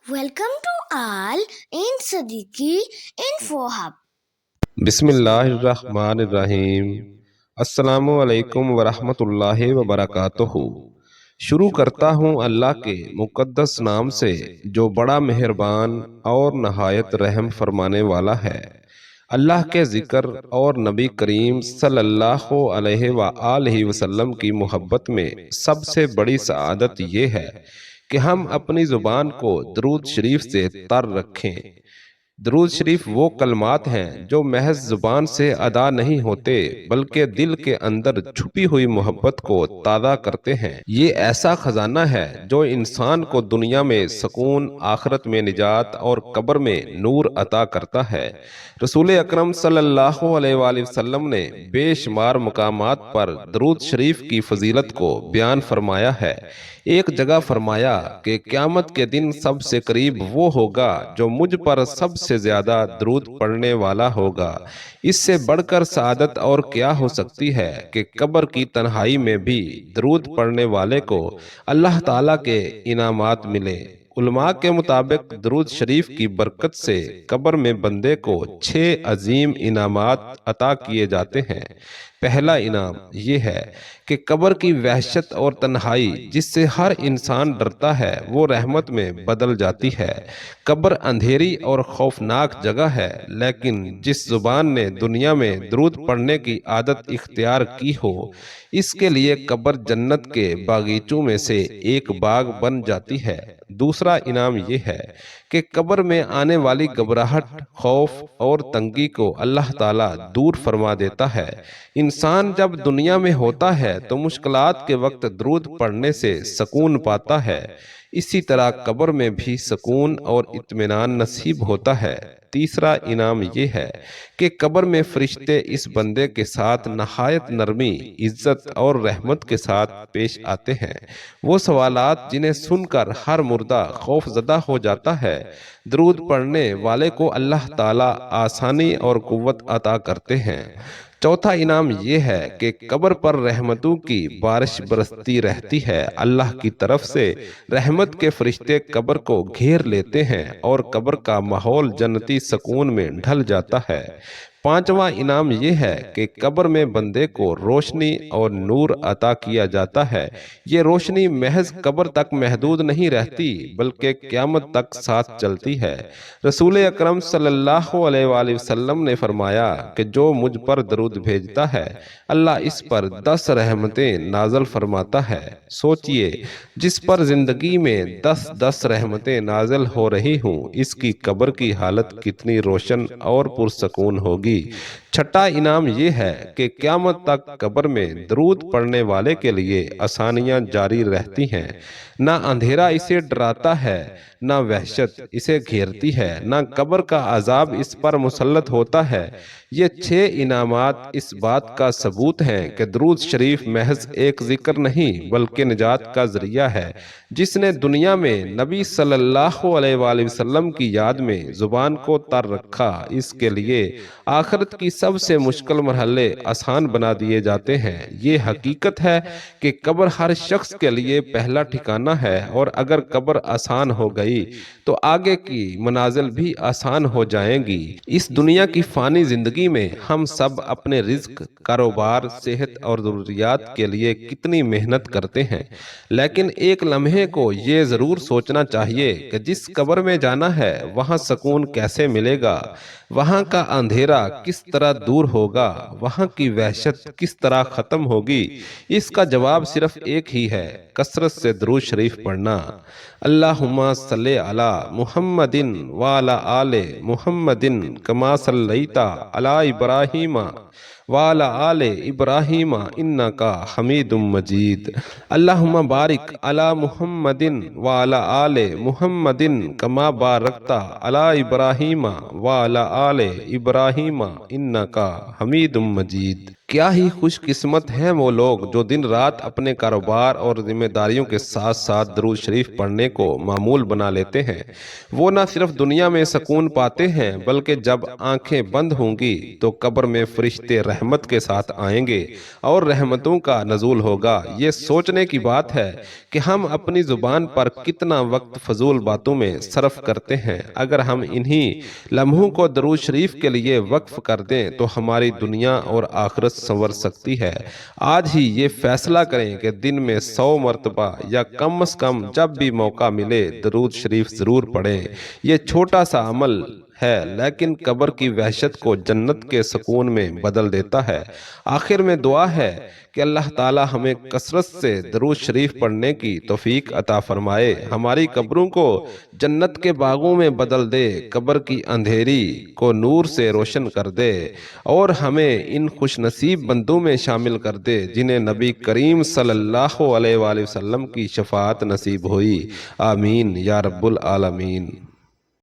Welcome to all in Siddiqui Info Hub. بسم اللہ الرحمن الرحیم۔ السلام علیکم ورحمۃ اللہ وبرکاتہ۔ شروع کرتا ہوں اللہ کے مقدس نام سے جو بڑا مہربان اور نہایت رحم فرمانے والا ہے۔ اللہ کے ذکر اور نبی کریم صلی اللہ علیہ وآلہ وسلم کی محبت میں سب سے بڑی سعادت یہ ہے کہ ہم اپنی زبان کو درود شریف سے تر رکھیں۔ درود شریف وہ کلمات ہیں جو محض زبان سے ادا نہیں ہوتے بلکہ دل کے اندر چھپی ہوئی محبت کو تازہ کرتے ہیں۔ یہ ایسا خزانہ ہے جو انسان کو دنیا میں سکون، آخرت میں نجات اور قبر میں نور عطا کرتا ہے۔ رسول اکرم صلی اللہ علیہ وآلہ وسلم نے بے شمار مقامات پر درود شریف کی فضیلت کو بیان فرمایا ہے۔ ایک جگہ فرمایا کہ قیامت کے دن سب سے قریب وہ ہوگا جو مجھ پر سب سے زیادہ درود پڑھنے والا ہوگا۔ اس سے بڑھ کر سعادت اور کیا ہو سکتی ہے کہ قبر کی تنہائی میں بھی درود پڑھنے والے کو اللہ تعالیٰ کے انعامات ملے۔ علماء کے مطابق درود شریف کی برکت سے قبر میں بندے کو 6 عظیم انعامات عطا کیے جاتے ہیں۔ پہلا انعام یہ ہے کہ قبر کی وحشت اور تنہائی جس سے ہر انسان ڈرتا ہے وہ رحمت میں بدل جاتی ہے۔ قبر اندھیری اور خوفناک جگہ ہے، لیکن جس زبان نے دنیا میں درود پڑھنے کی عادت اختیار کی ہو، اس کے لیے قبر جنت کے باغیچوں میں سے ایک باغ بن جاتی ہے۔ دوسرا انعام یہ ہے کہ قبر میں آنے والی گھبراہٹ، خوف اور تنگی کو اللہ تعالیٰ دور فرما دیتا ہے۔ انسان جب دنیا میں ہوتا ہے تو مشکلات کے وقت درود پڑھنے سے سکون پاتا ہے، اسی طرح قبر میں بھی سکون اور اطمینان نصیب ہوتا ہے۔ تیسرا انعام یہ ہے کہ قبر میں فرشتے اس بندے کے ساتھ نہایت نرمی، عزت اور رحمت کے ساتھ پیش آتے ہیں۔ وہ سوالات جنہیں سن کر ہر مردہ خوف زدہ ہو جاتا ہے، درود پڑھنے والے کو اللہ تعالیٰ آسانی اور قوت عطا کرتے ہیں۔ چوتھا انعام یہ ہے کہ قبر پر رحمتوں کی بارش برستی رہتی ہے۔ اللہ کی طرف سے رحمت کے فرشتے قبر کو گھیر لیتے ہیں اور قبر کا ماحول جنتی سکون میں ڈھل جاتا ہے۔ پانچواں انعام یہ ہے کہ قبر میں بندے کو روشنی اور نور عطا کیا جاتا ہے۔ یہ روشنی محض قبر تک محدود نہیں رہتی بلکہ قیامت تک ساتھ چلتی ہے۔ رسول اکرم صلی اللہ علیہ وآلہ وسلم نے فرمایا کہ جو مجھ پر درود بھیجتا ہے اللہ اس پر 10 رحمتیں نازل فرماتا ہے۔ سوچئے جس پر زندگی میں 10 رحمتیں نازل ہو رہی ہوں، اس کی قبر کی حالت کتنی روشن اور پرسکون ہوگی۔ چھٹا انعام یہ ہے کہ قیامت تک قبر میں درود پڑھنے والے کے لیے آسانیاں جاری رہتی ہیں۔ نہ اندھیرا اسے ڈراتا ہے، نہ وحشت اسے گھیرتی ہے، نہ قبر کا عذاب اس پر مسلط ہوتا ہے۔ یہ 6 انعامات اس بات کا ثبوت ہیں کہ درود شریف محض ایک ذکر نہیں بلکہ نجات کا ذریعہ ہے۔ جس نے دنیا میں نبی صلی اللہ علیہ وآلہ وسلم کی یاد میں زبان کو تر رکھا، اس کے لیے آخرت کی سب سے مشکل مرحلے آسان بنا دیے جاتے ہیں۔ یہ حقیقت ہے کہ قبر ہر شخص کے لیے پہلا ٹھکانہ ہے، اور اگر قبر آسان ہو گئی تو آگے کی منازل بھی آسان ہو جائیں گی۔ اس دنیا کی فانی زندگی میں ہم سب اپنے رزق، کاروبار، صحت اور ضروریات کے لیے کتنی محنت کرتے ہیں، لیکن ایک لمحے کو یہ ضرور سوچنا چاہیے کہ جس قبر میں جانا ہے وہاں سکون کیسے ملے گا، وہاں کا اندھیرا کس طرح دور ہوگا، وہاں کی وحشت کس طرح ختم ہوگی۔ اس کا جواب صرف ایک ہی ہے، کثرت سے درود شریف پڑھنا۔ اللہم صلی علی محمد وعلی آل محمد کما صلیت علی ابراہیم وعلی آل ابراہیم انک حمید مجید۔ اللہم بارک علی محمد وعلی آل محمد کما بارکت علی ابراہیم وعلی آل ابراہیم انک حمید مجید۔ کیا ہی خوش قسمت ہیں وہ لوگ جو دن رات اپنے کاروبار اور ذمہ داریوں کے ساتھ ساتھ درود شریف پڑھنے کو معمول بنا لیتے ہیں۔ وہ نہ صرف دنیا میں سکون پاتے ہیں بلکہ جب آنکھیں بند ہوں گی تو قبر میں فرشتے رحمت کے ساتھ آئیں گے اور رحمتوں کا نزول ہوگا۔ یہ سوچنے کی بات ہے کہ ہم اپنی زبان پر کتنا وقت فضول باتوں میں صرف کرتے ہیں۔ اگر ہم انہی لمحوں کو درود شریف کے لیے وقف کر دیں تو ہماری دنیا اور آخرت سنور سکتی ہے۔ آج ہی یہ فیصلہ کریں کہ دن میں 100 مرتبہ یا کم از کم جب بھی موقع ملے درود شریف ضرور پڑھیں۔ یہ چھوٹا سا عمل ہے لیکن قبر کی وحشت کو جنت کے سکون میں بدل دیتا ہے۔ آخر میں دعا ہے کہ اللہ تعالی ہمیں کثرت سے درود شریف پڑھنے کی توفیق عطا فرمائے، ہماری قبروں کو جنت کے باغوں میں بدل دے، قبر کی اندھیری کو نور سے روشن کر دے اور ہمیں ان خوش نصیب بندوں میں شامل کر دے جنہیں نبی کریم صلی اللہ علیہ وآلہ وسلم کی شفاعت نصیب ہوئی۔ آمین یا رب العالمین۔